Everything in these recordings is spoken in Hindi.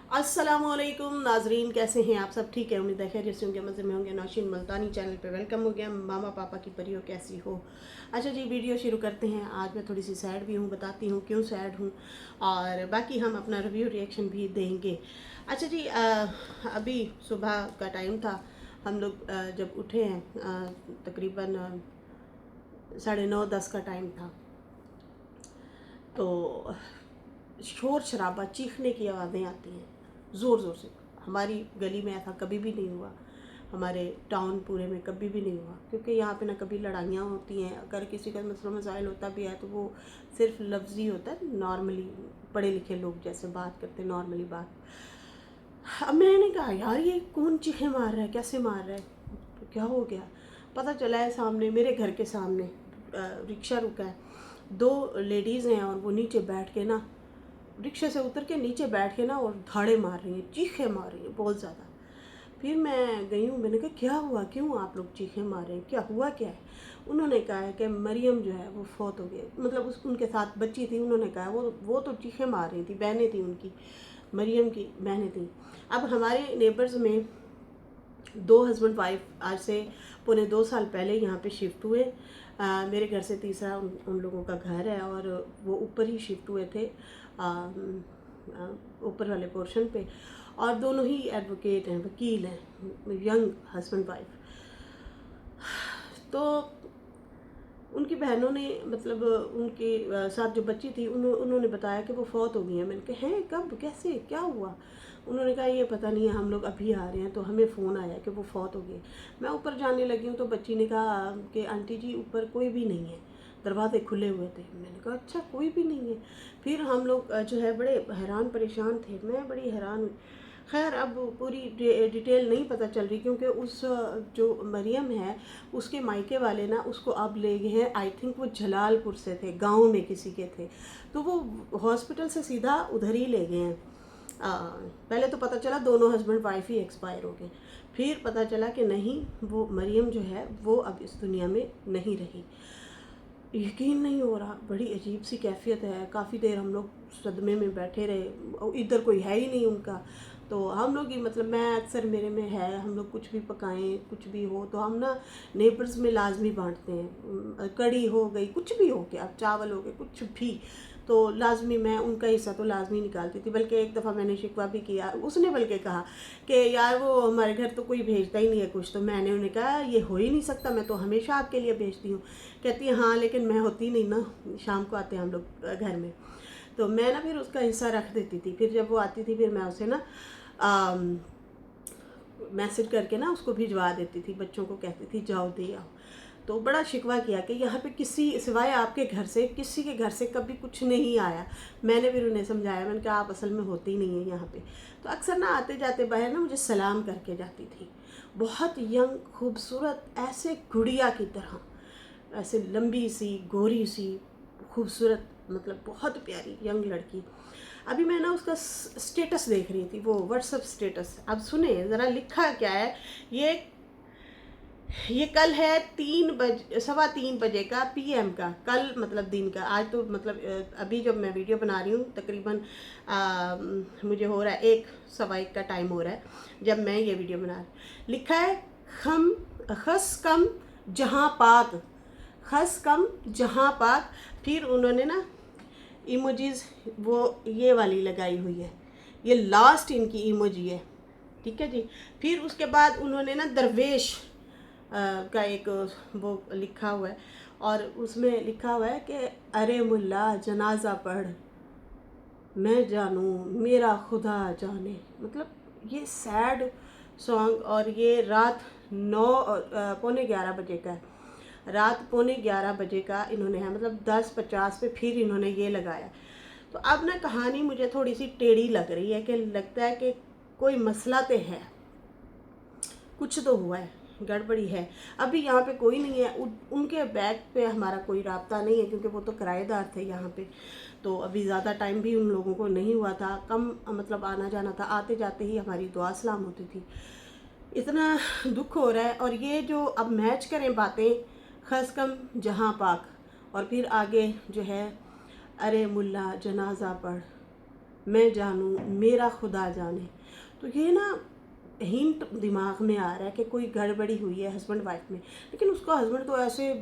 अस्सलामुअलैकुम नाजरीन, कैसे हैं आप सब? ठीक है, उम्मीद है खैरियत से होंगे, मज़े में होंगे। नौशीन मुल्तानी चैनल पे वेलकम हो गया। मामा पापा की परियों कैसी हो? अच्छा जी, वीडियो शुरू करते हैं। आज मैं थोड़ी सी सैड भी हूँ, बताती हूँ क्यों सैड हूँ, और बाकी हम अपना रिव्यू रिएक्शन भी देंगे। अच्छा जी, अभी सुबह का टाइम था। हम लोग जब उठे हैं तकरीबन 9:30 का टाइम था, तो शोर शराबा, चीखने की आवाज़ें आती हैं ज़ोर ज़ोर से। हमारी गली में ऐसा कभी भी नहीं हुआ, हमारे टाउन पूरे में कभी भी नहीं हुआ, क्योंकि यहाँ पे ना कभी लड़ाइयाँ होती हैं। अगर किसी का मसला मसाइल होता भी है तो वो सिर्फ लफ्ज़ी होता है, नॉर्मली पढ़े लिखे लोग जैसे बात करते हैं, नॉर्मली बात। अब मैंने कहा यार ये कौन चीखे मार रहा है, कैसे मार रहा है, तो क्या हो गया? पता चला है सामने, मेरे घर के सामने रिक्शा रुका है। दो लेडीज़ हैं और वो नीचे बैठ के ना, रिक्शे से उतर के नीचे बैठ के ना, और धाड़े मार रही हैं, चीखें मार रही हैं बहुत ज़्यादा। फिर मैं गई हूँ, मैंने कहा क्या हुआ, क्यों आप लोग चीखें मार रहे हैं, क्या हुआ क्या है? उन्होंने कहा है कि मरियम जो है वो फौत हो गई, मतलब उनके साथ बच्ची थी। उन्होंने कहा वो तो चीखें मार रही थी, बहनें थी उनकी, मरियम की बहनें थी। अब हमारे नेबर्स में दो हस्बैंड वाइफ आज से पौने 2 साल पहले यहाँ पे शिफ्ट हुए। मेरे घर से तीसरा उन लोगों का घर है, और वो ऊपर ही शिफ्ट हुए थे, ऊपर वाले पोर्शन पे। और दोनों ही एडवोकेट हैं, वकील हैं, यंग हस्बैंड वाइफ। तो उनकी बहनों ने, मतलब उनके साथ जो बच्ची थी, उन्होंने बताया कि वो फौत हो गई हैं। मैंने कहा हैं, कब, कैसे, क्या हुआ? उन्होंने कहा ये पता नहीं है, हम लोग अभी आ रहे हैं तो हमें फ़ोन आया कि वो फौत हो गई। मैं ऊपर जाने लगी हूँ तो बच्ची ने कहा कि आंटी जी ऊपर कोई भी नहीं है, दरवाजे खुले हुए थे। मैंने कहा अच्छा, कोई भी नहीं है। फिर हम लोग जो है बड़े हैरान परेशान थे, मैं बड़ी हैरान हुई। खैर अब पूरी डिटेल नहीं पता चल रही, क्योंकि उस जो मरियम है उसके मायके वाले ना उसको अब ले गए हैं, आई थिंक वो जलालपुर से थे, गांव में किसी के थे, तो वो हॉस्पिटल से सीधा उधर ही ले गए हैं। पहले तो पता चला दोनों हस्बैंड वाइफ ही एक्सपायर हो गए। फिर पता चला कि नहीं, वो मरियम जो है वो अब इस दुनिया में नहीं रही। यकीन नहीं हो रहा, बड़ी अजीब सी कैफियत है। काफ़ी देर हम लोग सदमे में बैठे रहे, इधर कोई है ही नहीं उनका। तो हम लोग ही, मतलब मैं अक्सर, मेरे में है, हम लोग कुछ भी पकाएं, कुछ भी हो तो हम ना नेबर्स में लाजमी बांटते हैं। कड़ी हो गई, कुछ भी हो गया, चावल हो गए, कुछ भी, तो लाजमी मैं उनका हिस्सा तो लाजमी निकालती थी। बल्कि एक दफ़ा मैंने शिकवा भी किया, उसने बल्कि कहा कि यार वो हमारे घर तो कोई भेजता ही नहीं है कुछ। तो मैंने उन्हें कहा ये हो ही नहीं सकता, मैं तो हमेशा आपके लिए भेजती हूँ। कहती है हाँ, लेकिन मैं होती नहीं ना, शाम को आते हैं हम लोग घर में, तो मैं ना फिर उसका हिस्सा रख देती थी। फिर जब वो आती थी फिर मैं उसे ना मैसेज करके ना उसको भिजवा देती थी, बच्चों को कहती थी जाओ दे आओ। तो बड़ा शिकवा किया कि यहाँ पे किसी सिवाय आपके घर से, किसी के घर से कभी कुछ नहीं आया। मैंने फिर उन्हें समझाया, मैंने कहा आप असल में होती ही नहीं है यहाँ पे। तो अक्सर ना आते जाते बाहर ना मुझे सलाम करके जाती थी। बहुत यंग, खूबसूरत, ऐसे गुड़िया की तरह, ऐसे लंबी सी, गोरी सी, खूबसूरत, मतलब बहुत प्यारी यंग लड़की। अभी मैं ना उसका स्टेटस देख रही थी, वो व्हाट्सअप स्टेटस। अब सुने ज़रा, लिखा क्या है ये कल है 3:15 का PM का, कल मतलब दिन का। आज तो मतलब अभी जब मैं वीडियो बना रही हूँ तकरीबन मुझे हो रहा है 1:15 का टाइम हो रहा है जब मैं ये वीडियो बना रही। लिखा है खम खस कम जहाँ पाक, खस कम जहाँ पाक। फिर उन्होंने ना इमोजीज वो ये वाली लगाई हुई है, ये लास्ट इनकी इमोजी है, ठीक है जी। फिर उसके बाद उन्होंने ना दरवेश का एक वो लिखा हुआ है, और उसमें लिखा हुआ है कि अरे मुल्ला जनाजा पढ़, मैं जानूँ मेरा खुदा जाने। मतलब ये सैड सॉन्ग, और ये रात 9 पौने 11 बजे का है, रात पौने 11 बजे का इन्होंने है, मतलब 10:50 पे फिर इन्होंने ये लगाया। तो अब ना कहानी मुझे थोड़ी सी टेढ़ी लग रही है, कि लगता है कि कोई मसला तो है, कुछ तो हुआ है, गड़बड़ी है। अभी यहाँ पे कोई नहीं है, उनके बैग पे हमारा कोई राब्ता नहीं है, क्योंकि वो तो किराएदार थे यहाँ पे। तो अभी ज़्यादा टाइम भी उन लोगों को नहीं हुआ था, कम मतलब आना जाना था, आते जाते ही हमारी दुआ सलाम होती थी। इतना दुख हो रहा है। और ये जो अब मैच करें बातें, खस कम जहाँ पाक, और फिर आगे जो है अरे मुल्ला जनाजा पढ़, मैं जानूँ मेरा खुदा जाने। तो ये ना हिंट दिमाग में आ रहा है कि कोई गड़बड़ी हुई है हस्बैंड वाइफ में। लेकिन उसका हस्बैंड तो ऐसे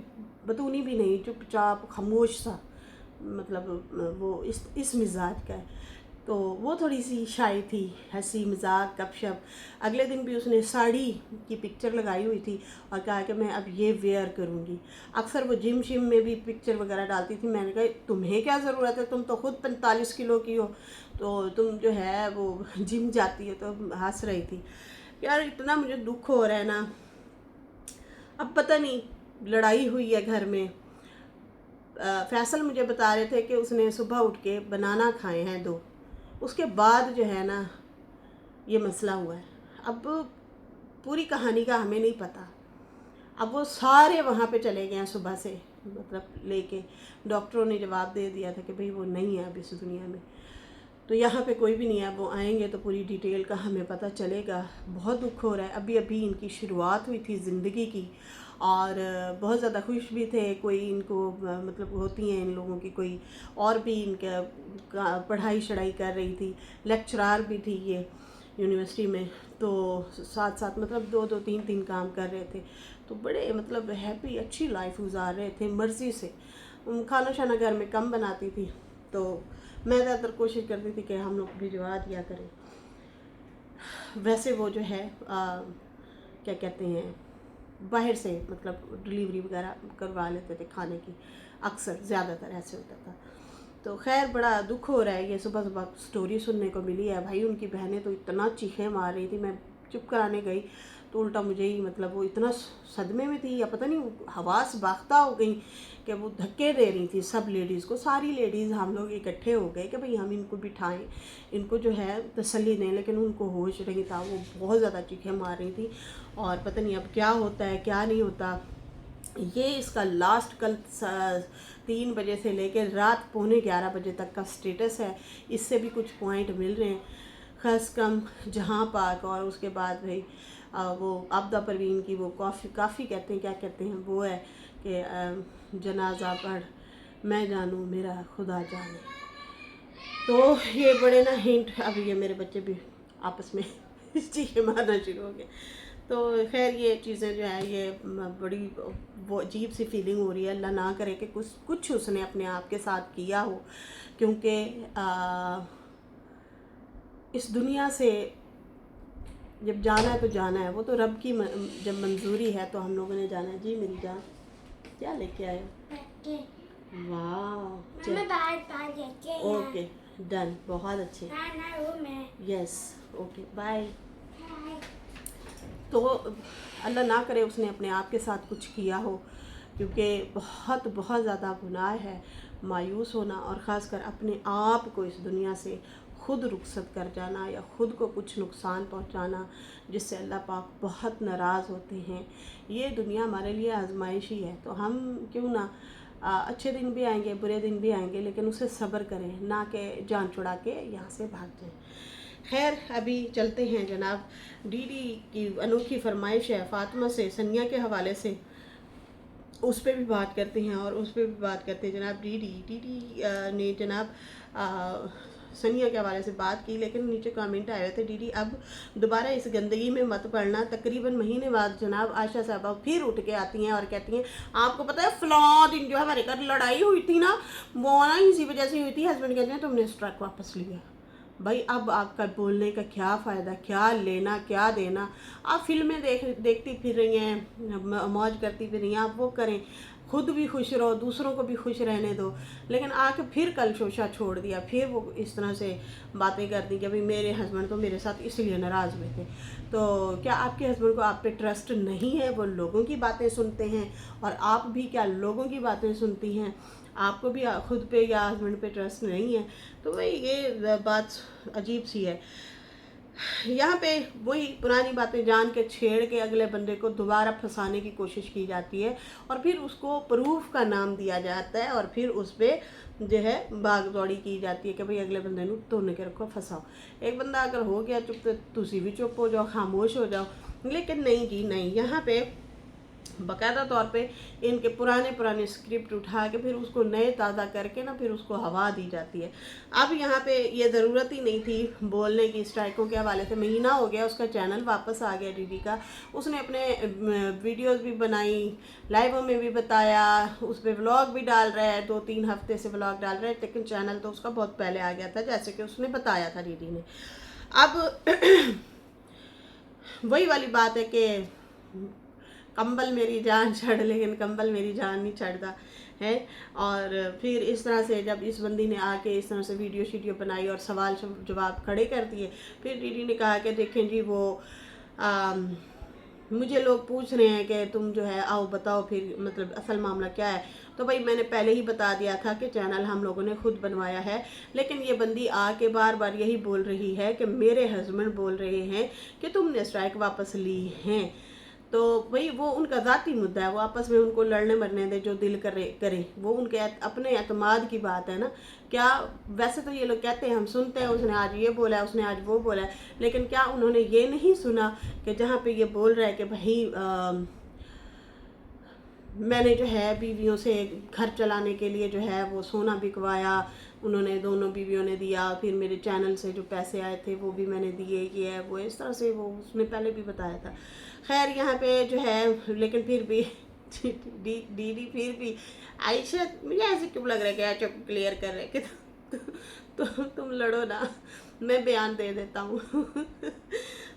बतूनी भी नहीं, चुपचाप खामोश सा, मतलब वो इस मिजाज का है। तो वो थोड़ी सी शाय थी, हंसी मजाक गपशप। अगले दिन भी उसने साड़ी की पिक्चर लगाई हुई थी और कहा कि मैं अब ये वेयर करूँगी। अक्सर वो जिम शिम में भी पिक्चर वगैरह डालती थी। मैंने कहा तुम्हें क्या ज़रूरत है, तुम तो खुद 45 किलो की हो, तो तुम जो है वो जिम जाती हो। तो हंस रही थी। यार इतना मुझे दुख हो रहा है ना। अब पता नहीं लड़ाई हुई है घर में। फैसल मुझे बता रहे थे कि उसने सुबह उठ के बनाना खाए हैं 2, उसके बाद जो है ना ये मसला हुआ है। अब पूरी कहानी का हमें नहीं पता। अब वो सारे वहाँ पे चले गए हैं सुबह से, मतलब लेके डॉक्टरों ने जवाब दे दिया था कि भाई वो नहीं है अब इस दुनिया में। तो यहाँ पे कोई भी नहीं है। वो आएंगे तो पूरी डिटेल का हमें पता चलेगा। बहुत दुख हो रहा है। अभी अभी इनकी शुरुआत हुई थी ज़िंदगी की और बहुत ज़्यादा खुश भी थे। कोई इनको मतलब होती हैं इन लोगों की कोई और भी इनका पढ़ाई शढ़ाई कर रही थी, लेक्चरार भी थी ये यूनिवर्सिटी में। तो साथ साथ मतलब 2-2 3-3 काम कर रहे थे। तो बड़े मतलब हैप्पी अच्छी लाइफ गुजार रहे थे मर्ज़ी से। खाना शाना घर में कम बनाती थी, तो मैं ज़्यादातर कोशिश करती थी कि हम लोग भिजवा दिया करें। वैसे वो जो है क्या कहते हैं, बाहर से मतलब डिलीवरी वगैरह करवा लेते थे खाने की, अक्सर ज़्यादातर ऐसे होता था। तो खैर बड़ा दुख हो रहा है। ये सुबह सुबह स्टोरी सुनने को मिली है। भाई उनकी बहनें तो इतना चीखें मार रही थी, मैं चुप कराने गई तो उल्टा मुझे ही मतलब वो इतना सदमे में थी या पता नहीं हवास बाख्ता हो गई कि वो धक्के दे रही थी सब लेडीज़ को। सारी लेडीज़ हम लोग इकट्ठे हो गए कि भाई हम इनको बिठाएं, इनको जो है तसल्ली दें। लेकिन उनको होश नहीं था, वो बहुत ज़्यादा चीखें मार रही थी और पता नहीं अब क्या होता है क्या नहीं होता। ये इसका लास्ट कल 3 बजे से लेकर रात 11:15 बजे तक का स्टेटस है। इससे भी कुछ पॉइंट मिल रहे हैं, ख़ास कम जहाँ पाक और उसके बाद भाई वो आपदा परवीन की वो काफ़ी कहते हैं, क्या कहते हैं वो है कि जनाजा पढ़ मैं जानूँ मेरा खुदा जाने। तो ये बड़े ना हिंट, अब ये मेरे बच्चे भी आपस में चीखें मारना शुरू हो गए। तो खैर ये चीज़ें जो है ये बड़ी वो अजीब सी फीलिंग हो रही है। अल्लाह ना करे कि कुछ उसने अपने आप के साथ किया हो, क्योंकि इस दुनिया से जब जाना है तो जाना है। वो तो रब की जब मंजूरी है तो हम लोगों ने जाना है। जी मेरी जान, क्या लेके आए हो? वाह, ओके डन, बहुत अच्छे। Yes okay bye. तो अल्लाह ना करे उसने अपने आप के साथ कुछ किया हो, क्योंकि बहुत बहुत ज़्यादा गुनाह है मायूस होना और ख़ासकर अपने आप को इस दुनिया से खुद रुखसत कर जाना या ख़ुद को कुछ नुकसान पहुंचाना, जिससे अल्लाह पाक बहुत नाराज़ होते हैं। ये दुनिया हमारे लिए आजमाइश ही है, तो हम क्यों ना अच्छे दिन भी आएंगे बुरे दिन भी आएंगे, लेकिन उसे सब्र करें, ना कि जान छुड़ा के यहाँ से भाग जाएं। खैर अभी चलते हैं जनाब। डीडी की अनोखी फरमाइश है फ़ातिमा से सनिया के हवाले से, उस पर भी बात करते हैं और उस पर भी बात करते हैं जनाब। डीडी ने जनाब सनिया के हवाले से बात की, लेकिन नीचे कमेंट आए थे डीडी अब दोबारा इस गंदगी में मत पड़ना। तकरीबन महीने बाद जनाब आयशा साहबा फिर उठ के आती हैं और कहती हैं आपको पता है फ़लाँ दिन जो हमारे घर लड़ाई हुई थी ना, वो ना इसी वजह से हुई थी। हस्बैंड कहते हैं तुमने इस ट्रक वापस लिया। भाई अब आपका बोलने का क्या फ़ायदा, क्या लेना क्या देना। आप फिल्में देखती फिर रही हैं, मौज करती फिर रही हैं, आप वो करें, खुद भी खुश रहो, दूसरों को भी खुश रहने दो। लेकिन आके फिर कल शोशा छोड़ दिया, फिर वो इस तरह से बातें कर दी कि भाई मेरे हस्बैंड तो मेरे साथ इसलिए नाराज़ हुए थे। तो क्या आपके हस्बैंड को आप पे ट्रस्ट नहीं है? वो लोगों की बातें सुनते हैं और आप भी क्या लोगों की बातें सुनती हैं? आपको भी खुद पे या हस्बैंड पे ट्रस्ट नहीं है? तो भाई ये बात अजीब सी है। यहाँ पे वही पुरानी बातें जान के छेड़ के अगले बंदे को दोबारा फंसाने की कोशिश की जाती है और फिर उसको प्रूफ का नाम दिया जाता है और फिर उस पर जो है भाग दौड़ी की जाती है कि भाई अगले बंदे को तोड़ने के रखो, फंसाओ। एक बंदा अगर हो गया चुप तो तुसी भी चुप हो जाओ, खामोश हो जाओ। लेकिन नहीं जी नहीं, यहाँ पे बाकायदा तौर पे इनके पुराने स्क्रिप्ट उठा के फिर उसको नए ताज़ा करके ना फिर उसको हवा दी जाती है। अब यहाँ पे ये ज़रूरत ही नहीं थी बोलने की स्ट्राइकों के हवाले से। महीना हो गया उसका चैनल वापस आ गया डीडी का, उसने अपने वीडियोस भी बनाई, लाइवों में भी बताया, उस पर व्लॉग भी डाल रहा है, 2-3 हफ्ते से व्लॉग डाल रहा है, लेकिन चैनल तो उसका बहुत पहले आ गया था जैसे कि उसने बताया था डीडी ने। अब वही वाली बात है कि कंबल मेरी जान छड़, लेकिन कंबल मेरी जान नहीं छड़ता है। और फिर इस तरह से जब इस बंदी ने आके इस तरह से वीडियो शीडियो बनाई और सवाल जवाब खड़े कर दिए, फिर डीडी ने कहा कि देखें जी वो मुझे लोग पूछ रहे हैं कि तुम जो है आओ बताओ फिर मतलब असल मामला क्या है। तो भाई मैंने पहले ही बता दिया था कि चैनल हम लोगों ने खुद बनवाया है, लेकिन ये बंदी आके बार बार यही बोल रही है कि मेरे हस्बैंड बोल रहे हैं कि तुमने स्ट्राइक वापस ली हैं। तो भाई वो उनका ज़ाती मुद्दा है, वो आपस में उनको लड़ने मरने दे, जो दिल करे वो उनके अपने एतमाद की बात है ना। क्या वैसे तो ये लोग कहते हैं हम सुनते हैं, उसने आज ये बोला है, उसने आज वो बोला है, लेकिन क्या उन्होंने ये नहीं सुना कि जहाँ पे ये बोल रहा है कि भाई मैंने जो है बीवियों से घर चलाने के लिए जो है वो सोना बिकवाया, उन्होंने दोनों बीवियों ने दिया, फिर मेरे चैनल से जो पैसे आए थे वो भी मैंने दिए, ये है वो, इस तरह से वो उसने पहले भी बताया था। खैर यहाँ पे जो है लेकिन फिर भी दीदी फिर भी आयशा मुझे ऐसे क्यों लग रहा है कि यार चुप क्लियर कर रहे कि तुम लड़ो ना, मैं बयान दे देता हूँ।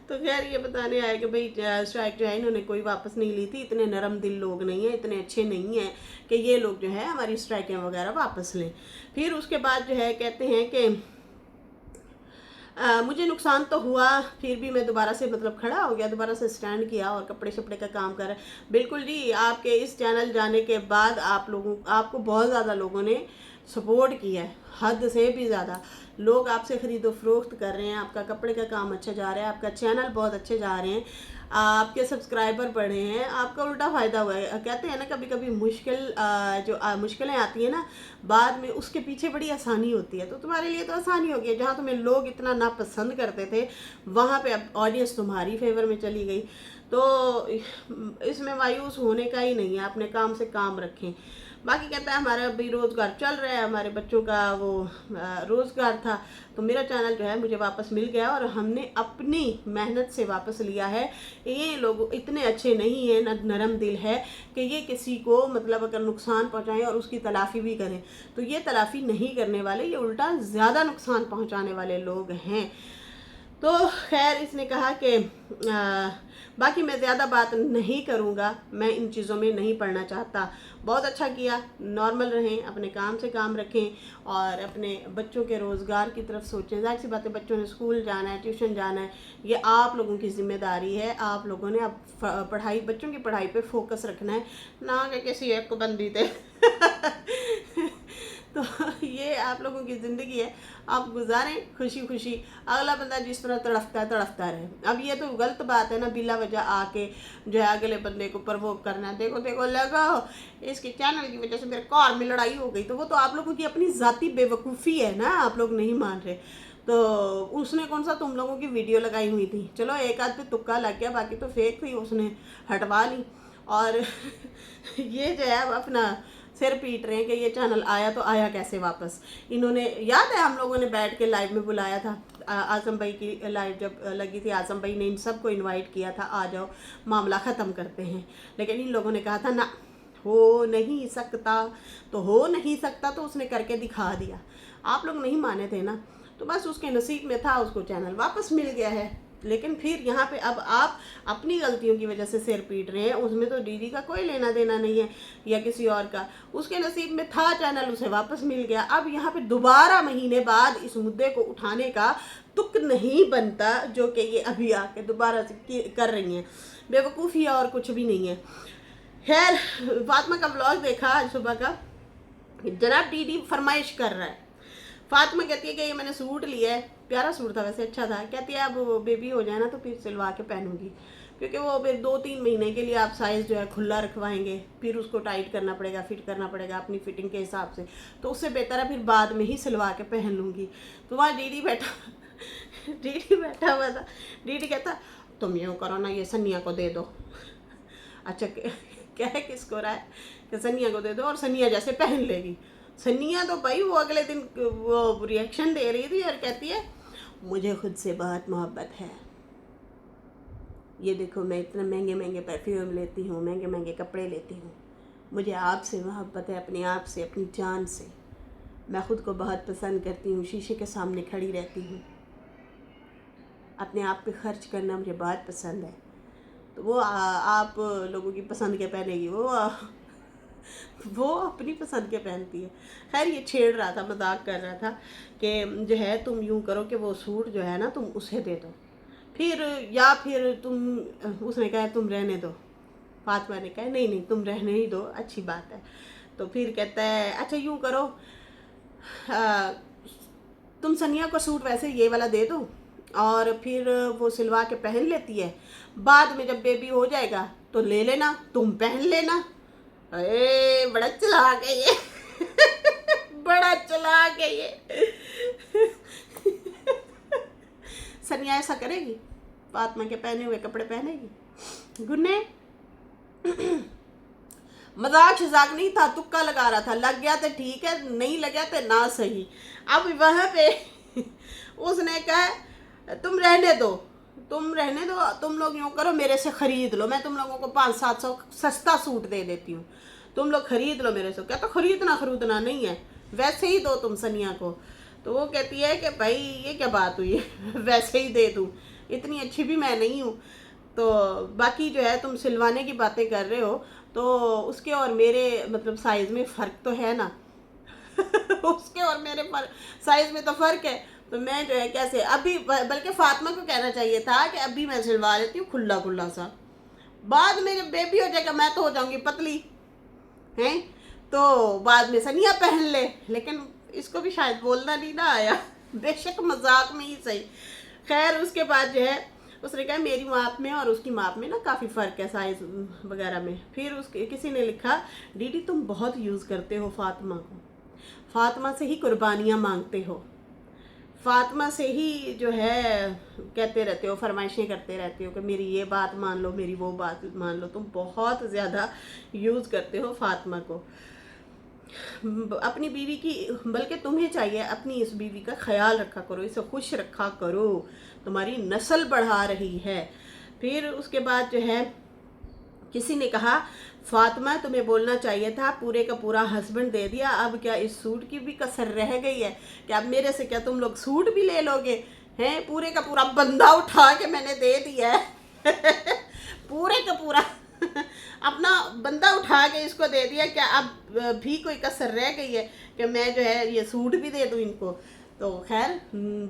तो खैर ये बताने आए कि भाई स्ट्राइक जो है इन्होंने कोई वापस नहीं ली थी, इतने नरम दिल लोग नहीं हैं, इतने अच्छे नहीं हैं कि ये लोग जो है हमारी स्ट्राइकें वगैरह वापस लें। फिर उसके बाद जो है कहते हैं कि मुझे नुकसान तो हुआ, फिर भी मैं दोबारा से मतलब खड़ा हो गया, दोबारा से स्टैंड किया और कपड़े शपड़े का काम कर। बिल्कुल जी, आपके इस चैनल जाने के बाद आपको बहुत ज़्यादा लोगों ने सपोर्ट किया है, हद से भी ज़्यादा लोग आपसे ख़रीदो फरोख्त कर रहे हैं, आपका कपड़े का काम अच्छा जा रहा है, आपका चैनल बहुत अच्छे जा रहे हैं, आपके सब्सक्राइबर बढ़े हैं, आपका उल्टा फ़ायदा हुआ है। कहते हैं ना कभी कभी मुश्किलें आती हैं ना बाद में, उसके पीछे बड़ी आसानी होती है। तो तुम्हारे लिए तो आसानी हो गई, जहाँ तुम्हें लोग इतना नापसंद करते थे वहाँ पे अब ऑडियंस तुम्हारी फेवर में चली गई। तो इसमें मायूस होने का ही नहीं है, अपने काम से काम रखें। बाकी कहता है हमारा अभी रोज़गार चल रहा है, हमारे बच्चों का वो रोज़गार था, तो मेरा चैनल जो है मुझे वापस मिल गया और हमने अपनी मेहनत से वापस लिया है। ये लोग इतने अच्छे नहीं हैं, नरम दिल है कि ये किसी को मतलब अगर नुकसान पहुंचाएं और उसकी तलाफ़ी भी करें, तो ये तलाफ़ी नहीं करने वाले, ये उल्टा ज़्यादा नुकसान पहुंचाने वाले लोग हैं। तो खैर इसने कहा कि बाकी मैं ज़्यादा बात नहीं करूँगा, मैं इन चीज़ों में नहीं पढ़ना चाहता। बहुत अच्छा किया, नॉर्मल रहें, अपने काम से काम रखें और अपने बच्चों के रोज़गार की तरफ सोचें। ज़ाहिर सी बात है, बच्चों ने स्कूल जाना है, ट्यूशन जाना है, ये आप लोगों की ज़िम्मेदारी है। आप लोगों ने अब बच्चों की पढ़ाई पे फोकस रखना है, ना कि किसी एक को बंदी थे। तो ये आप लोगों की ज़िंदगी है, आप गुजारें खुशी खुशी, अगला बंदा जिस तरह तड़फता रहे। अब ये तो गलत बात है ना, बिला वजह आके जो है अगले बंदे को प्रवोक करना, देखो देखो लगाओ इसके चैनल की वजह से मेरे कार में लड़ाई हो गई, तो वो तो आप लोगों की अपनी ज़ाती बेवकूफ़ी है ना, आप लोग नहीं मान रहे। तो उसने कौन सा तुम लोगों की वीडियो लगाई हुई थी, चलो एक आध पे तुक्का लग गया, बाकी तो फेक थी, उसने हटवा ली। और ये जो है अपना सिर पीट रहे हैं कि ये चैनल आया तो आया कैसे वापस। इन्होंने याद है हम लोगों ने बैठ के लाइव में बुलाया था, आज़म भाई की लाइव जब लगी थी, आज़म भाई ने इन सबको इनवाइट किया था, आ जाओ मामला ख़त्म करते हैं, लेकिन इन लोगों ने कहा था ना हो नहीं सकता, तो हो नहीं सकता तो उसने करके दिखा दिया, आप लोग नहीं माने थे ना, तो बस उसके नसीब में था, उसको चैनल वापस मिल गया है। लेकिन फिर यहाँ पे अब आप अपनी गलतियों की वजह से सिर पीट रहे हैं, उसमें तो दीदी का कोई लेना देना नहीं है या किसी और का, उसके नसीब में था चैनल, उसे वापस मिल गया। अब यहाँ पे दोबारा महीने बाद इस मुद्दे को उठाने का तुक नहीं बनता, जो कि ये अभी आके दोबारा से कर रही हैं, बेवकूफ़ी और कुछ भी नहीं है। खैर फातिमा का ब्लॉग देखा आज सुबह का, जनाब दीदी फरमाइश कर रहा है, फातिमा कहती है कि ये मैंने सूट लिया है, प्यारा सूट था वैसे, अच्छा था, कहती है अब बेबी हो जाए ना तो फिर सिलवा के पहनूंगी, क्योंकि वो फिर 2-3 महीने के लिए आप साइज़ जो है खुला रखवाएंगे, फिर उसको टाइट करना पड़ेगा, फिट करना पड़ेगा अपनी फिटिंग के हिसाब से, तो उससे बेहतर है फिर बाद में ही सिलवा के पहन लूँगी। तो वहाँ दीदी बैठा हुआ था, दीदी कहता तुम यूँ करो ना, ये सनिया को दे दो। अच्छा कह किसको रहा है कि सनिया को दे दो और सनिया जैसे पहन लेगी। सनिया तो भाई वो अगले दिन वो रिएक्शन दे रही थी और कहती है मुझे खुद से बहुत मोहब्बत है, ये देखो मैं इतना महंगे महंगे परफ्यूम लेती हूँ, महंगे महंगे कपड़े लेती हूँ, मुझे आपसे मोहब्बत है, अपने आप से, अपनी जान से। मैं ख़ुद को बहुत पसंद करती हूँ, शीशे के सामने खड़ी रहती हूँ, अपने आप पे खर्च करना मुझे बहुत पसंद है। तो वो आप लोगों की पसंद के पहनेगी, वो अपनी पसंद के पहनती है। खैर ये छेड़ रहा था, मजाक कर रहा था कि जो है तुम यूँ करो कि वो सूट जो है ना तुम उसे दे दो, फिर या फिर तुम, उसने कहा तुम रहने दो, फातिमा ने कहा नहीं नहीं तुम रहने ही दो, अच्छी बात है। तो फिर कहता है अच्छा यूँ करो तुम सनिया को सूट वैसे ये वाला दे दो और फिर वो सिलवा के पहन लेती है, बाद में जब बेबी हो जाएगा तो ले लेना, तुम पहन लेना। अरे बड़ा चालाक है ये बड़ा चालाक है ये सनिया ऐसा करेगी, फातिमा के पहने हुए कपड़े पहनेगी? गुन्ने मजाक शजाक नहीं था, तुक्का लगा रहा था, लग गया तो ठीक है, नहीं लगा तो ना सही। अब वहाँ पे उसने कहा तुम रहने दो, तुम लोग यूँ करो मेरे से ख़रीद लो, मैं तुम लोगों को 500-700 सस्ता सूट दे देती हूँ, तुम लोग ख़रीद लो मेरे से। क्या तो खरीदना नहीं है, वैसे ही दो तुम सनिया को। तो वो कहती है कि भाई ये क्या बात हुई वैसे ही दे दूँ, इतनी अच्छी भी मैं नहीं हूँ। तो बाकी जो है तुम सिलवाने की बातें कर रहे हो तो उसके और मेरे मतलब साइज़ में फ़र्क तो है ना उसके और मेरे साइज़ में तो फ़र्क है, तो मैं जो है कैसे अभी, बल्कि फातिमा को कहना चाहिए था कि अभी मैं सिलवा लेती हूँ खुला खुला सा, बाद में जब बेबी हो जाएगा मैं तो हो जाऊँगी पतली हैं, तो बाद में सनिया पहन ले। लेकिन इसको भी शायद बोलना नहीं ना आया बेशक मजाक में ही सही। खैर उसके बाद जो है उसने कहा मेरी माप में और उसकी माप में ना काफ़ी फ़र्क है साइज़ वगैरह में। फिर उसके किसी ने लिखा दीदी तुम बहुत यूज़ करते हो फातिमा को, फातिमा से ही कुर्बानियाँ मांगते हो, फातिमा से ही जो है कहते रहते हो, फरमाइशें करते रहते हो कि मेरी ये बात मान लो, मेरी वो बात मान लो। तुम बहुत ज़्यादा यूज़ करते हो फातिमा को, अपनी बीवी की, बल्कि तुम्हें चाहिए अपनी इस बीवी का ख्याल रखा करो, इसे खुश रखा करो, तुम्हारी नस्ल बढ़ा रही है। फिर उसके बाद जो है किसी ने कहा फातिमा तुम्हें बोलना चाहिए था, पूरे का पूरा हस्बैंड दे दिया, अब क्या इस सूट की भी कसर रह गई है कि अब मेरे से क्या तुम लोग सूट भी ले लोगे हैं? पूरे का पूरा बंदा उठा के मैंने दे दिया है पूरे का पूरा अपना बंदा उठा के इसको दे दिया, क्या अब भी कोई कसर रह गई है कि मैं जो है ये सूट भी दे दूँ इनको? तो खैर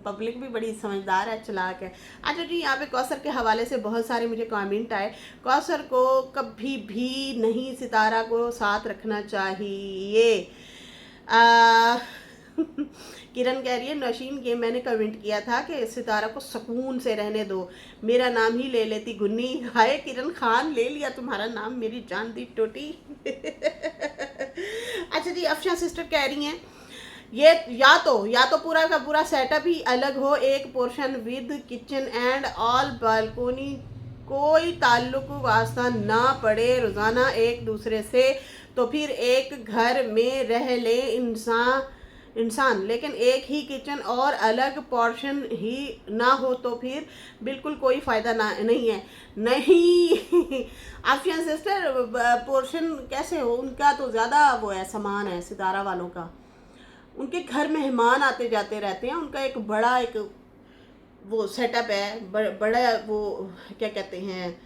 पब्लिक भी बड़ी समझदार है, चालाक है। अच्छा जी, यहाँ पे कौसर के हवाले से बहुत सारे मुझे कमेंट आए। कौसर को कभी भी नहीं सितारा को साथ रखना चाहिए। किरण कह रही है नौशीन ये मैंने कमेंट किया था कि सितारा को सुकून से रहने दो, मेरा नाम ही ले लेती गुन्नी। हाय किरण खान, ले लिया तुम्हारा नाम, मेरी जान दी टोटी अच्छा जी, अफशा सिस्टर कह रही हैं ये या तो पूरा का पूरा सेटअप ही अलग हो, एक portion with kitchen and all balcony, कोई ताल्लुक वास्ता ना पड़े रोज़ाना एक दूसरे से, तो फिर एक घर में रह ले इंसान, लेकिन एक ही किचन और अलग पोर्शन ही ना हो तो फिर बिल्कुल कोई फ़ायदा नहीं है। नहीं आफिया सिस्टर, पोर्शन कैसे हो, उनका तो ज़्यादा वो है, सामान है सितारा वालों का, उनके घर मेहमान आते जाते रहते हैं, उनका एक बड़ा एक वो सेटअप है, बड़ा वो क्या कहते हैं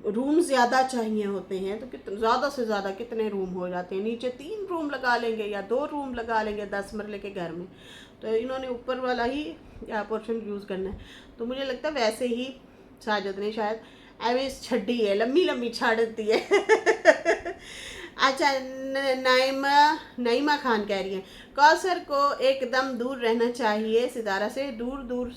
रूम ज़्यादा चाहिए होते हैं, तो कितने ज़्यादा से ज़्यादा कितने रूम हो जाते हैं, नीचे 3 रूम लगा लेंगे या 2 रूम लगा लेंगे 10 मरले के घर में, तो इन्होंने ऊपर वाला ही पोर्शन यूज़ करना है। तो मुझे लगता है वैसे ही साजिद ने शायद एवरेज छड़ी है, लम्बी लम्बी छाड़ती है अच्छा नाइमा खान कह रही है कौसर को एकदम दूर रहना चाहिए सितारा से, दूर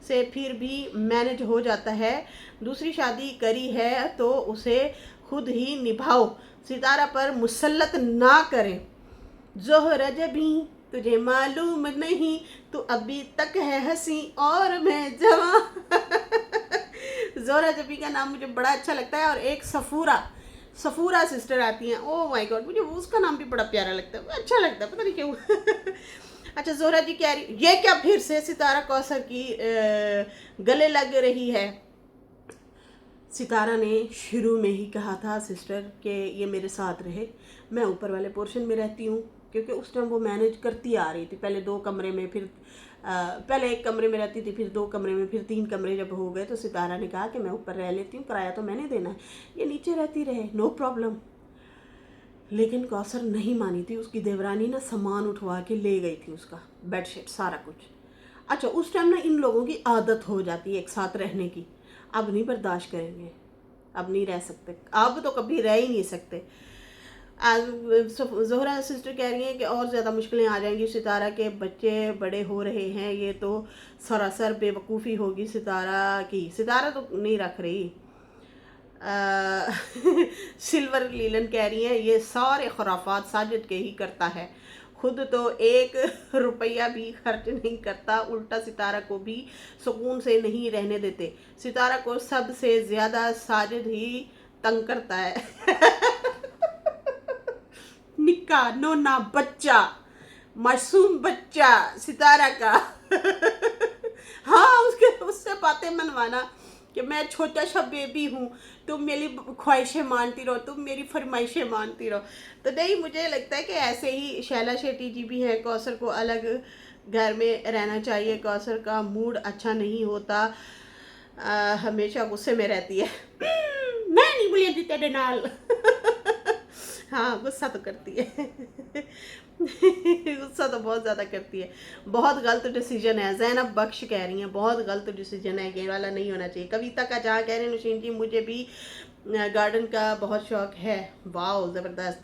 से फिर भी मैनेज हो जाता है, दूसरी शादी करी है तो उसे खुद ही निभाओ, सितारा पर मुसल्लत ना करें। जोहरा जबी तुझे मालूम नहीं, तू अभी तक है हंसी और मैं जवां जोहरा जबी का नाम मुझे बड़ा अच्छा लगता है। और एक सफूरा सिस्टर आती हैं। ओह माय गॉड, मुझे उसका नाम भी बड़ा प्यारा लगता है, अच्छा लगता है, पता नहीं क्यों। अच्छा, जोहरा जी कह रही ये क्या फिर से सितारा कौसर की गले लग रही है। सितारा ने शुरू में ही कहा था सिस्टर कि ये मेरे साथ रहे, मैं ऊपर वाले पोर्शन में रहती हूँ, क्योंकि उस टाइम वो मैनेज करती आ रही थी। पहले 2 कमरे में, फिर पहले 1 कमरे में रहती थी, फिर 2 कमरे में, फिर 3 कमरे जब हो गए तो सितारा ने कहा कि मैं ऊपर रह लेती हूँ, किराया तो मैंने देना है, ये नीचे रहती रहे, नो प्रॉब्लम। लेकिन कौसर नहीं मानी थी। उसकी देवरानी ना सामान उठवा के ले गई थी, उसका बेडशीट सारा कुछ। अच्छा, उस टाइम ना इन लोगों की आदत हो जाती है एक साथ रहने की। अब नहीं बर्दाश्त करेंगे, अब नहीं रह सकते, अब तो कभी रह ही नहीं सकते। आज जोहरा सिस्टर कह रही हैं कि और ज़्यादा मुश्किलें आ जाएंगी, सितारा के बच्चे बड़े हो रहे हैं, ये तो सरासर बेवकूफ़ी होगी सितारा की। सितारा तो नहीं रख रही। सिल्वर लीलन कह रही है ये सारे खुराफात साजिद के ही करता है, खुद तो 1 रुपया भी खर्च नहीं करता, उल्टा सितारा को भी सुकून से नहीं रहने देते। सितारा को सबसे ज़्यादा साजिद ही तंग करता है। निक्का नोना बच्चा, मासूम बच्चा सितारा का। हाँ, उससे बातें मनवाना कि मैं छोटा सा बेबी हूँ, तुम मेरी ख्वाहिशें मानती रहो, तुम मेरी फरमाइशें मानती रहो। तो नहीं, मुझे लगता है कि ऐसे ही शैला शेट्टी जी भी हैं, कौसर को अलग घर में रहना चाहिए। कौसर का मूड अच्छा नहीं होता, हमेशा गुस्से में रहती है। मैं नहीं बोली तेरे नाल। हाँ, गुस्सा तो करती है। गुस्सा तो बहुत ज़्यादा करती है। बहुत गलत डिसीजन है, ज़ैनब बख्श कह रही हैं बहुत गलत डिसीजन है, ये वाला नहीं होना चाहिए। कविता का जहाँ कह रहे हैं नौशीन जी मुझे भी गार्डन का बहुत शौक है, वाह ज़बरदस्त।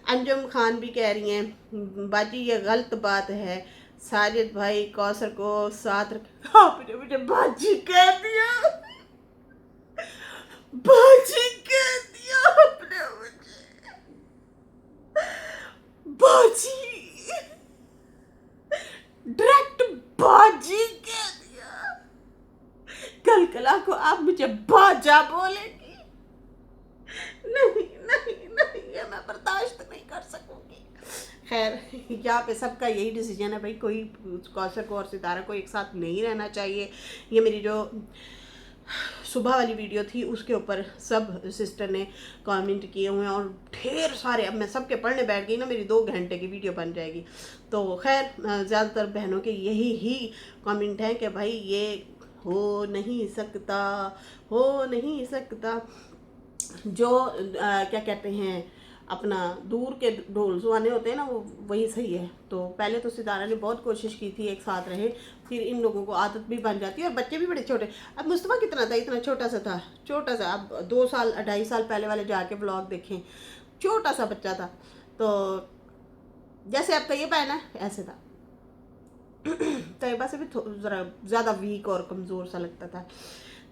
अंजुम खान भी कह रही हैं बाजी ये गलत बात है, साजिद भाई कौसर को साथ रख। आपने मुझे बाजी कह दिया, बाजी कह दिया आपने मुझे, बाजी, डायरेक्ट बाजी कह दिया। कल कला को आप मुझे बाजा बोलेगी, नहीं नहीं नहीं, ये मैं बर्दाश्त नहीं कर सकूंगी। खैर, यहाँ पे सबका यही डिसीजन है भाई, कोई कौसर को और सितारा को एक साथ नहीं रहना चाहिए। ये मेरी जो सुबह वाली वीडियो थी उसके ऊपर सब सिस्टर ने कमेंट किए हुए हैं, और ढेर सारे। अब मैं सबके पढ़ने बैठ गई ना, मेरी 2 घंटे की वीडियो बन जाएगी। तो खैर, ज़्यादातर बहनों के यही ही कमेंट हैं कि भाई ये हो नहीं सकता, हो नहीं सकता। जो क्या कहते हैं, अपना दूर के ढोल सुहाने होते हैं ना, वो वही सही है। तो पहले तो सितारा ने बहुत कोशिश की थी एक साथ रहे, फिर इन लोगों को आदत भी बन जाती है, और बच्चे भी बड़े छोटे। अब मुस्तफ़ा कितना था, इतना छोटा सा था, छोटा सा। अब 2 साल 2.5 साल पहले वाले जाके ब्लॉग देखें, छोटा सा बच्चा था। तो जैसे अब तैयबा है ना, ऐसे था। तैयबा से भी ज़रा ज़्यादा वीक और कमज़ोर सा लगता था।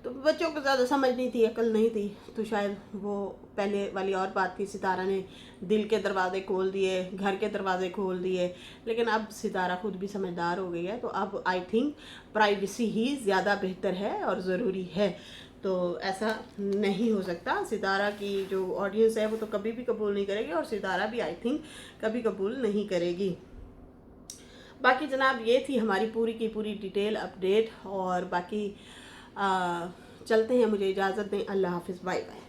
तो बच्चों को ज़्यादा समझ नहीं थी, अकल नहीं थी, तो शायद वो पहले वाली और बात थी। सितारा ने दिल के दरवाजे खोल दिए, घर के दरवाजे खोल दिए, लेकिन अब सितारा खुद भी समझदार हो गई है। तो अब आई थिंक प्राइवेसी ही ज़्यादा बेहतर है और ज़रूरी है। तो ऐसा नहीं हो सकता। सितारा की जो ऑडियंस है वो तो कभी भी कबूल नहीं करेगी, और सितारा भी आई थिंक कभी कबूल नहीं करेगी। बाकी जनाब, ये थी हमारी पूरी की पूरी डिटेल अपडेट, और बाकी चलते हैं, मुझे इजाज़त दें, अल्लाह हाफिज़, बाय बाय।